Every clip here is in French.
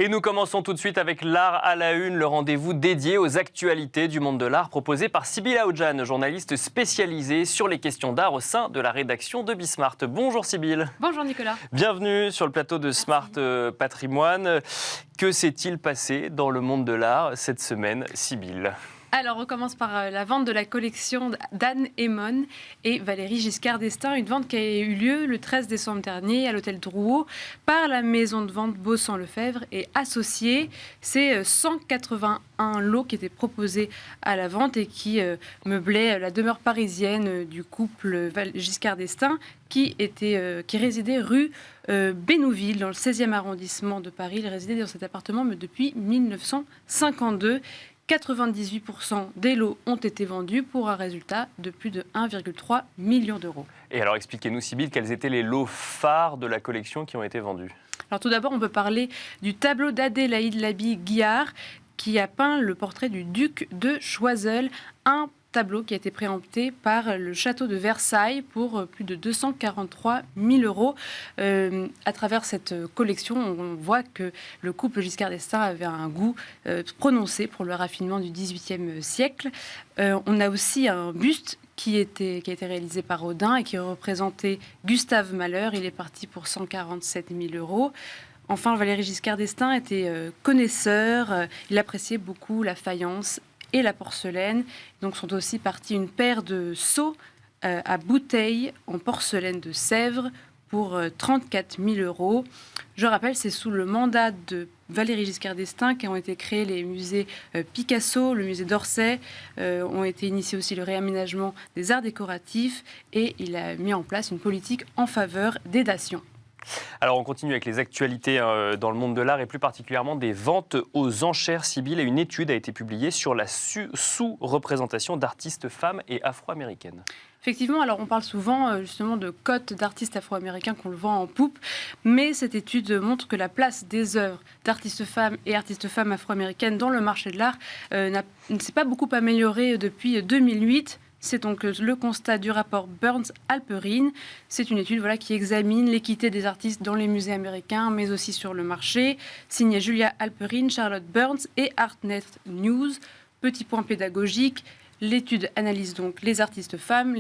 Et nous commençons tout de suite avec l'art à la une, le rendez-vous dédié aux actualités du monde de l'art proposé par Sybille Aoudjan, journaliste spécialisée sur les questions d'art au sein de la rédaction de Bismart. Bonjour Sybille. Bonjour Nicolas. Bienvenue sur le plateau de Smart Patrimoine. Que s'est-il passé dans le monde de l'art cette semaine, Sybille ? Alors, on commence par la vente de la collection d'Anne Emon et Valéry Giscard d'Estaing, une vente qui a eu lieu le 13 décembre dernier à l'hôtel Drouot par la maison de vente Baussan-Lefebvre et associés. C'est 181 lots qui étaient proposés à la vente et qui meublaient la demeure parisienne du couple Giscard d'Estaing qui résidait rue Bénouville, dans le 16e arrondissement de Paris. Il résidait dans cet appartement mais depuis 1952. 98% des lots ont été vendus pour un résultat de plus de 1,3 million d'euros. Et alors expliquez-nous Sybille, quels étaient les lots phares de la collection qui ont été vendus ? Alors tout d'abord, on peut parler du tableau d'Adélaïde Laby-Guiard qui a peint le portrait du duc de Choiseul, un tableau qui a été préempté par le château de Versailles pour plus de 243 000 euros. À travers cette collection, on voit que le couple Giscard d'Estaing avait un goût prononcé pour le raffinement du XVIIIe siècle. On a aussi un buste qui a été réalisé par Rodin et qui représentait Gustave Mahler. Il est parti pour 147 000 euros. Enfin, Valéry Giscard d'Estaing était connaisseur. Il appréciait beaucoup la faïence et la porcelaine. Donc sont aussi partis une paire de seaux à bouteilles en porcelaine de Sèvres pour 34 000 euros. Je rappelle, c'est sous le mandat de Valéry Giscard d'Estaing qu'ont été créés les musées Picasso, le musée d'Orsay, ont été initiés aussi le réaménagement des arts décoratifs et il a mis en place une politique en faveur des nations. Alors on continue avec les actualités dans le monde de l'art et plus particulièrement des ventes aux enchères. Sybille, une étude a été publiée sur la sous-représentation d'artistes femmes et afro-américaines. Effectivement, alors on parle souvent justement de cotes d'artistes afro-américains qu'on le vend en poupe, mais cette étude montre que la place des œuvres d'artistes femmes et artistes femmes afro-américaines dans le marché de l'art ne s'est pas beaucoup améliorée depuis 2008. C'est donc le constat du rapport Burns-Halperin. C'est une étude qui examine l'équité des artistes dans les musées américains, mais aussi sur le marché. Signée Julia Halperin, Charlotte Burns et Artnet News. Petit point pédagogique, l'étude analyse donc les artistes femmes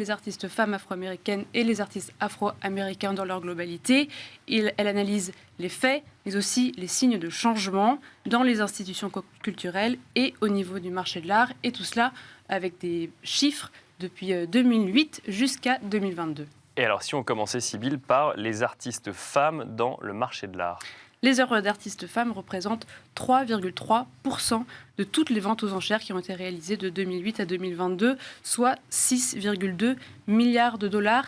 afro-américaines et les artistes afro-américains dans leur globalité. Elle analyse les faits, mais aussi les signes de changement dans les institutions culturelles et au niveau du marché de l'art. Et tout cela avec des chiffres depuis 2008 jusqu'à 2022. Et alors, si on commençait, Sybille, par les artistes femmes dans le marché de l'art. Les œuvres d'artistes femmes représentent 3,3% de toutes les ventes aux enchères qui ont été réalisées de 2008 à 2022, soit 6,2 milliards de dollars.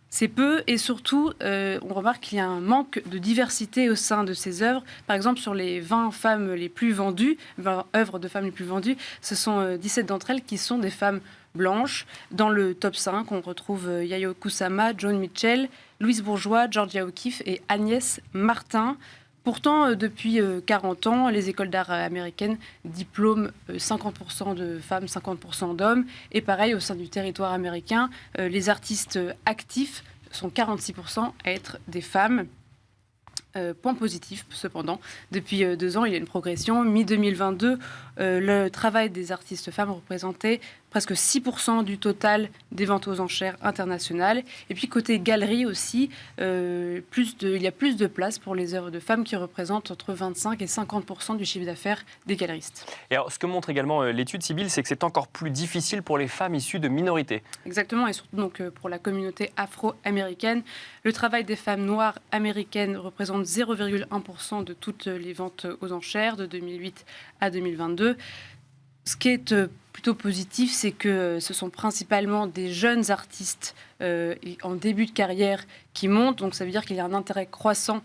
C'est peu et surtout, on remarque qu'il y a un manque de diversité au sein de ces œuvres. Par exemple, sur les 20 femmes les plus vendues, 20 œuvres de femmes les plus vendues, ce sont 17 d'entre elles qui sont des femmes blanches. Dans le top 5, on retrouve Yayoi Kusama, Joan Mitchell, Louise Bourgeois, Georgia O'Keeffe et Agnès Martin. Pourtant, depuis 40 ans, les écoles d'art américaines diplôment 50% de femmes, 50% d'hommes. Et pareil, au sein du territoire américain, les artistes actifs sont 46% à être des femmes. Point positif, cependant, depuis 2 ans, il y a une progression. Mi-2022, le travail des artistes femmes représentait presque 6% du total des ventes aux enchères internationales. Et puis côté galerie aussi, il y a plus de place pour les œuvres de femmes qui représentent entre 25 et 50% du chiffre d'affaires des galeristes. Et alors, ce que montre également l'étude, Sybille, c'est que c'est encore plus difficile pour les femmes issues de minorités. Exactement, et surtout donc, pour la communauté afro-américaine. Le travail des femmes noires américaines représente 0,1% de toutes les ventes aux enchères de 2008 à 2022. Ce qui est plutôt positif, c'est que ce sont principalement des jeunes artistes en début de carrière qui montent. Donc ça veut dire qu'il y a un intérêt croissant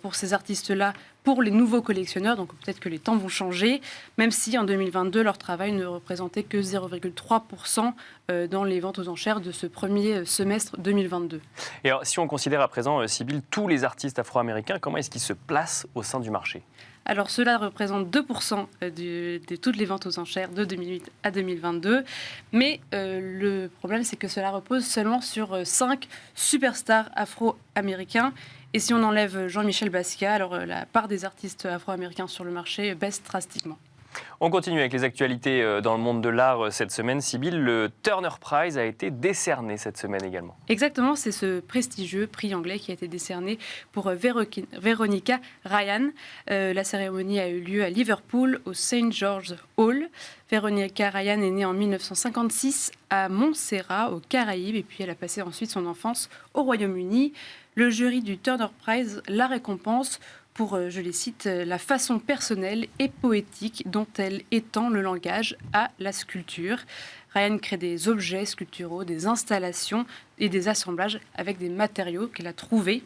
pour ces artistes-là, pour les nouveaux collectionneurs. Donc peut-être que les temps vont changer, même si en 2022, leur travail ne représentait que 0,3% dans les ventes aux enchères de ce premier semestre 2022. Et alors, si on considère à présent, Sybille, tous les artistes afro-américains, comment est-ce qu'ils se placent au sein du marché ? Alors cela représente 2% de toutes les ventes aux enchères de 2008 à 2022. Mais le problème, c'est que cela repose seulement sur 5 superstars afro-américains. Et si on enlève Jean-Michel Basquiat, alors la part des artistes afro-américains sur le marché baisse drastiquement. On continue avec les actualités dans le monde de l'art cette semaine. Sybille, le Turner Prize a été décerné cette semaine également. Exactement, c'est ce prestigieux prix anglais qui a été décerné pour Veronica Ryan. La cérémonie a eu lieu à Liverpool, au St. George's Hall. Veronica Ryan est née en 1956 à Montserrat, aux Caraïbes, et puis elle a passé ensuite son enfance au Royaume-Uni. Le jury du Turner Prize la récompense pour, je les cite, la façon personnelle et poétique dont elle étend le langage à la sculpture. Ryan crée des objets sculpturaux, des installations et des assemblages avec des matériaux qu'elle a trouvés.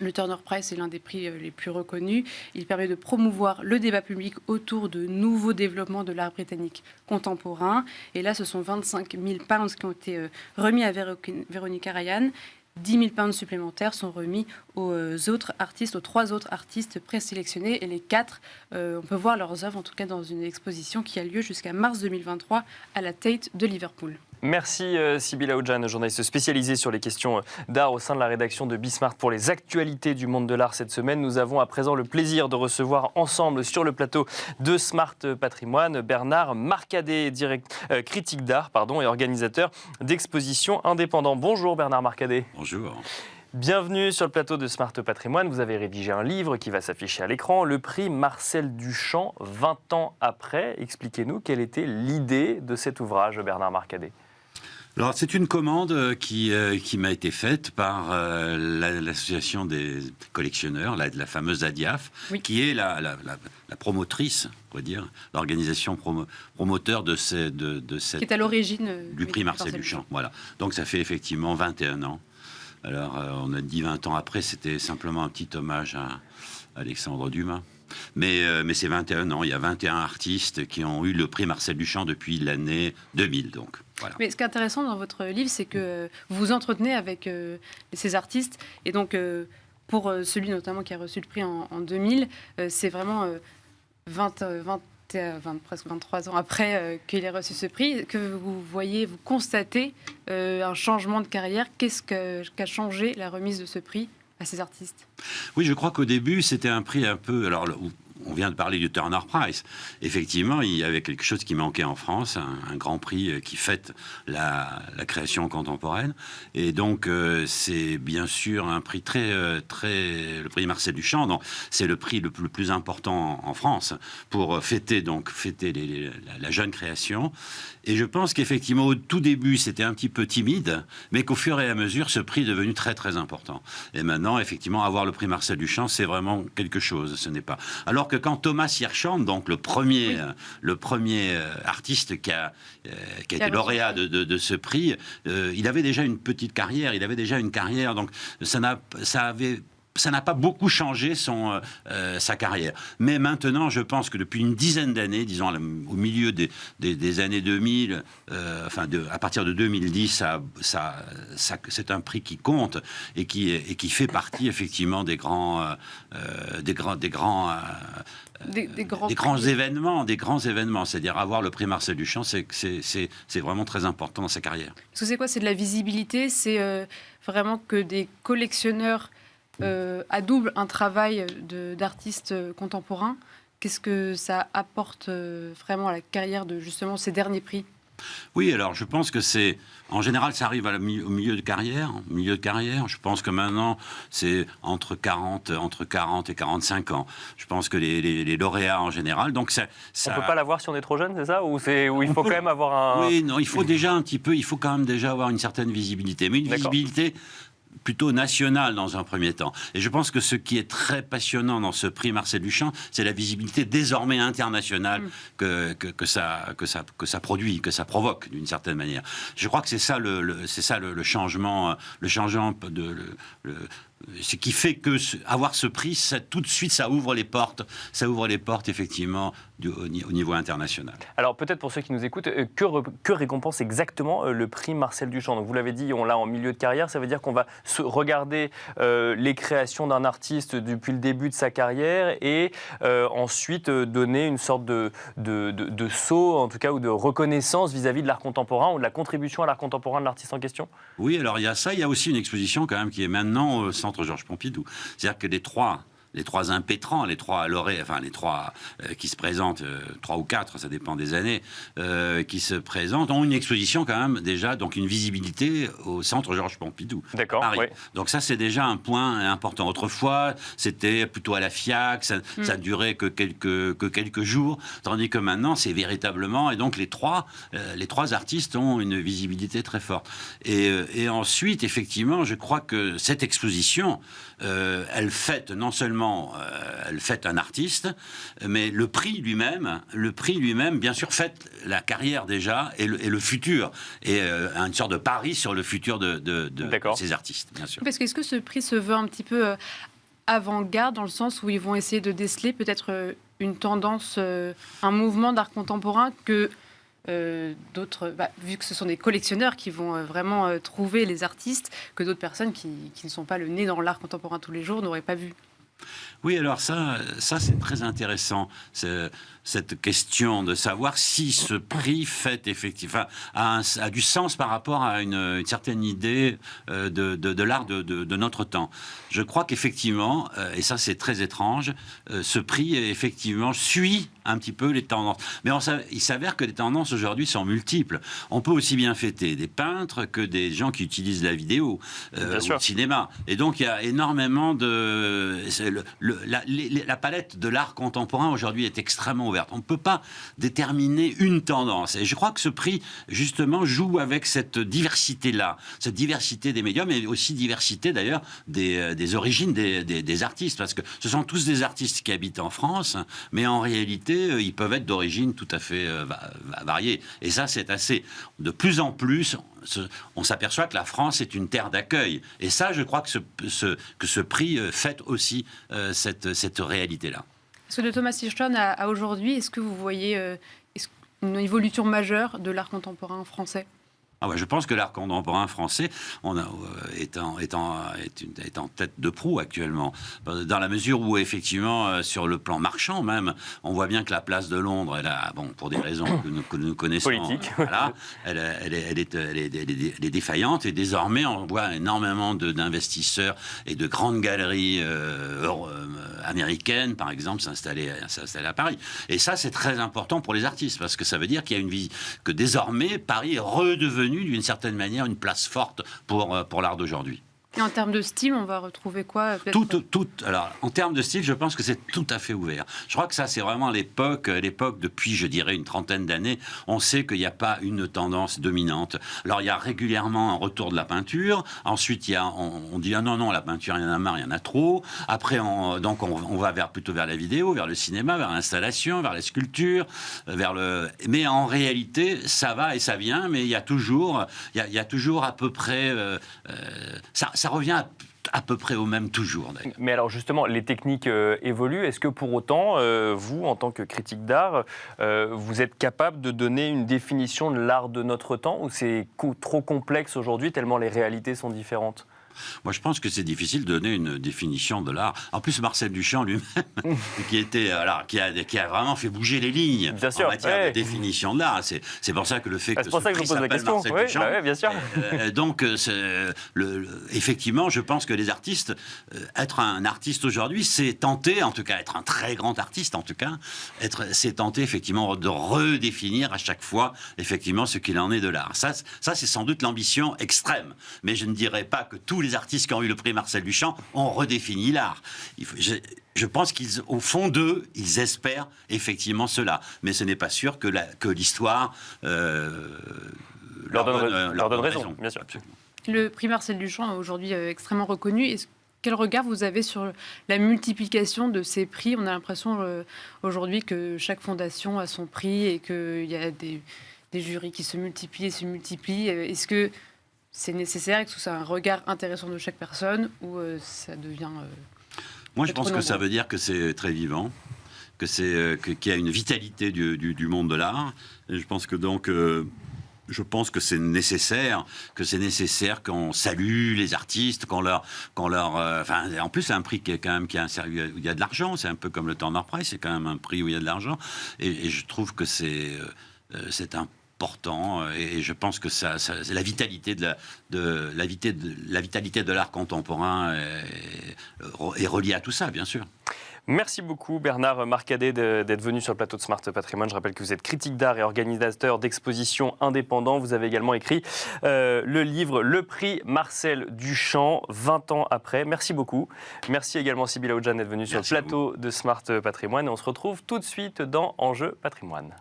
Le Turner Prize est l'un des prix les plus reconnus. Il permet de promouvoir le débat public autour de nouveaux développements de l'art britannique contemporain. Et là, ce sont 25 000 pounds qui ont été remis à Veronica Ryan. 10 000 pounds supplémentaires sont remis aux trois autres artistes présélectionnés. Et les 4, on peut voir leurs œuvres, en tout cas dans une exposition qui a lieu jusqu'à mars 2023 à la Tate de Liverpool. Merci Sybille Aoudjan, journaliste spécialisée sur les questions d'art au sein de la rédaction de Bismart pour les actualités du monde de l'art cette semaine. Nous avons à présent le plaisir de recevoir ensemble sur le plateau de Smart Patrimoine Bernard Marcadet, critique d'art et organisateur d'expositions indépendants. Bonjour Bernard Marcadet. Bonjour. Bienvenue sur le plateau de Smart Patrimoine. Vous avez rédigé un livre qui va s'afficher à l'écran, le prix Marcel Duchamp, 20 ans après. Expliquez-nous quelle était l'idée de cet ouvrage, Bernard Marcadet. Alors, c'est une commande qui m'a été faite par l'association des collectionneurs, la fameuse ADIAF, oui, qui est la promotrice, on va dire, l'organisation promoteur de cette qui est à l'origine du prix Marcel Duchamp. Voilà. Donc, ça fait effectivement 21 ans. Alors, on a dit 20 ans après, c'était simplement un petit hommage à Alexandre Dumas. Mais c'est 21 ans, il y a 21 artistes qui ont eu le prix Marcel Duchamp depuis l'année 2000. Donc, voilà. Mais ce qui est intéressant dans votre livre, c'est que vous vous entretenez avec ces artistes. Et donc, pour celui notamment qui a reçu le prix en 2000, c'est vraiment presque 23 ans après qu'il ait reçu ce prix, que vous constatez un changement de carrière. Qu'est-ce qu'a changé la remise de ce prix à ces artistes? Oui, je crois qu'au début, c'était un prix un peu... Alors, on vient de parler du Turner Prize. Effectivement, il y avait quelque chose qui manquait en France, un grand prix qui fête la création contemporaine. Et donc, c'est bien sûr un prix le prix Marcel Duchamp. C'est le prix le plus important en France pour fêter la jeune création. Et je pense qu'effectivement, au tout début, c'était un petit peu timide, mais qu'au fur et à mesure, ce prix est devenu très, très important. Et maintenant, effectivement, avoir le prix Marcel Duchamp, c'est vraiment quelque chose. Ce n'est pas... Alors que quand Thomas Hirschhorn, donc le premier artiste qui a été lauréat de ce prix, il avait déjà une petite carrière, donc ça n'a pas beaucoup changé sa carrière. Mais maintenant, je pense que depuis une dizaine d'années, disons au milieu des années 2000, à partir de 2010, c'est un prix qui compte et qui fait partie effectivement des grands événements. C'est-à-dire avoir le prix Marcel Duchamp, c'est vraiment très important dans sa carrière. Parce que c'est quoi? C'est de la visibilité, c'est vraiment que des collectionneurs adoubent un travail d'artistes contemporains. Qu'est-ce que ça apporte vraiment à la carrière de justement ces derniers prix? Oui, alors je pense que en général, ça arrive au milieu de carrière. Je pense que maintenant, c'est entre 40 et 45 ans. Je pense que les lauréats en général. Donc ça... On ne peut pas l'avoir si on est trop jeune, c'est ça? Ou il faut quand même avoir un... Oui, non, il faut quand même déjà avoir une certaine visibilité. Mais une visibilité plutôt nationale dans un premier temps. Et je pense que ce qui est très passionnant dans ce prix Marcel Duchamp, c'est la visibilité désormais internationale que ça produit, que ça provoque d'une certaine manière. Je crois que c'est ça le changement ce qui fait que avoir ce prix, tout de suite, ça ouvre les portes effectivement au niveau international. Alors peut-être pour ceux qui nous écoutent, que récompense exactement le prix Marcel Duchamp? Donc vous l'avez dit, on l'a en milieu de carrière, ça veut dire qu'on va regarder les créations d'un artiste depuis le début de sa carrière et ensuite donner une sorte de saut, en tout cas, ou de reconnaissance vis-à-vis de l'art contemporain ou de la contribution à l'art contemporain de l'artiste en question? Oui, alors il y a ça, il y a aussi une exposition quand même qui est maintenant au Centre Georges Pompidou. C'est-à-dire que les trois impétrants, les trois lauréats, enfin les trois qui se présentent, 3 ou 4, ça dépend des années, qui se présentent, ont une exposition quand même déjà, donc une visibilité au Centre Georges Pompidou. D'accord. Paris. Oui. Donc ça, c'est déjà un point important. Autrefois, c'était plutôt à la FIAC, ça durait que quelques jours, tandis que maintenant, c'est véritablement, et donc les trois artistes ont une visibilité très forte. Et ensuite, effectivement, je crois que cette exposition, elle fête non seulement elle fête un artiste, mais le prix lui-même, bien sûr, fête la carrière déjà et le futur, et une sorte de pari sur le futur de ces artistes, bien sûr. Parce que est-ce que ce prix se veut un petit peu avant-garde, dans le sens où ils vont essayer de déceler peut-être une tendance, un mouvement d'art contemporain que d'autres, vu que ce sont des collectionneurs qui vont vraiment trouver les artistes, que d'autres personnes qui ne sont pas le nez dans l'art contemporain tous les jours n'auraient pas vu? Oui, alors ça c'est très intéressant, cette question de savoir si ce prix fait effectivement a du sens par rapport à une certaine idée de l'art de notre temps. Je crois qu'effectivement, et ça c'est très étrange, ce prix effectivement suit un petit peu les tendances. Mais il s'avère que les tendances aujourd'hui sont multiples. On peut aussi bien fêter des peintres que des gens qui utilisent la vidéo ou le cinéma. Et donc il y a énormément de... La palette de l'art contemporain aujourd'hui est extrêmement ouverte. On ne peut pas déterminer une tendance. Et je crois que ce prix, justement, joue avec cette diversité-là, cette diversité des médiums, mais aussi diversité, d'ailleurs, des origines des artistes. Parce que ce sont tous des artistes qui habitent en France, mais en réalité, ils peuvent être d'origine tout à fait variée. Et ça, c'est assez... De plus en plus, on s'aperçoit que la France est une terre d'accueil. Et ça, je crois que ce prix fête aussi cette réalité-là. Parce que de Thomas Hirschhorn à aujourd'hui, est-ce que vous voyez une évolution majeure de l'art contemporain français? Je pense que l'art contemporain français est en tête de proue actuellement, dans la mesure où effectivement sur le plan marchand même, on voit bien que la place de Londres, elle a, pour des raisons que nous connaissons, politique, voilà, elle est défaillante, et désormais on voit énormément d'investisseurs et de grandes galeries américaines, par exemple, s'installer à Paris. Et ça, c'est très important pour les artistes, parce que ça veut dire qu'il y a que désormais Paris est redevenu d'une certaine manière une place forte pour l'art d'aujourd'hui. Et en termes de style, on va retrouver quoi Alors, en termes de style, je pense que c'est tout à fait ouvert. Je crois que ça, c'est vraiment l'époque depuis, je dirais, une trentaine d'années. On sait qu'il n'y a pas une tendance dominante. Alors, il y a régulièrement un retour de la peinture. Ensuite, on dit ah non, la peinture, il y en a marre, il y en a trop. Après, on va plutôt vers la vidéo, vers le cinéma, vers l'installation, vers les sculptures, Mais en réalité, ça va et ça vient. Mais il y a toujours à peu près ça revient à peu près au même toujours, d'ailleurs. Mais alors justement, les techniques évoluent. Est-ce que pour autant, vous, en tant que critique d'art, vous êtes capable de donner une définition de l'art de notre temps, ou c'est trop complexe aujourd'hui, tellement les réalités sont différentes? Moi, je pense que c'est difficile de donner une définition de l'art. En plus, Marcel Duchamp lui-même, qui a vraiment fait bouger les lignes en matière de définition de l'art. C'est pour ça que le fait que c'est pour ça que je vous pose la question. Marcel Duchamp, bien sûr. Donc, effectivement, je pense que les artistes, être un artiste aujourd'hui, c'est tenter, en tout cas, être un très grand artiste, en tout cas, c'est tenter effectivement de redéfinir à chaque fois effectivement ce qu'il en est de l'art. Ça, c'est sans doute l'ambition extrême. Mais je ne dirais pas que tous les artistes qui ont eu le prix Marcel Duchamp ont redéfini l'art. Je pense qu'au fond d'eux, ils espèrent effectivement cela. Mais ce n'est pas sûr que l'histoire leur donne raison. Bien sûr. Absolument. Le prix Marcel Duchamp est aujourd'hui extrêmement reconnu. Quel regard vous avez sur la multiplication de ces prix? On a l'impression aujourd'hui que chaque fondation a son prix et qu'il y a des jurys qui se multiplient et se multiplient. Est-ce que c'est nécessaire et que c'est un regard intéressant de chaque personne ou ça devient... Moi, je pense que ça veut dire que c'est très vivant, que qu'il y a une vitalité du monde de l'art. Et je pense que donc... je pense que c'est nécessaire qu'on salue les artistes, en plus, c'est un prix qui est quand même où il y a de l'argent. C'est un peu comme le Turner Prize, c'est quand même un prix où il y a de l'argent. Et je trouve que c'est important. Et je pense que c'est la vitalité la vitalité de l'art contemporain est reliée à tout ça, bien sûr. Merci beaucoup Bernard Marcadet d'être venu sur le plateau de Smart Patrimoine. Je rappelle que vous êtes critique d'art et organisateur d'expositions indépendants. Vous avez également écrit le livre Le prix Marcel Duchamp, 20 ans après. Merci beaucoup. Merci également Sybille Aoudjan d'être venue sur le plateau de Smart Patrimoine. Et on se retrouve tout de suite dans Enjeu Patrimoine.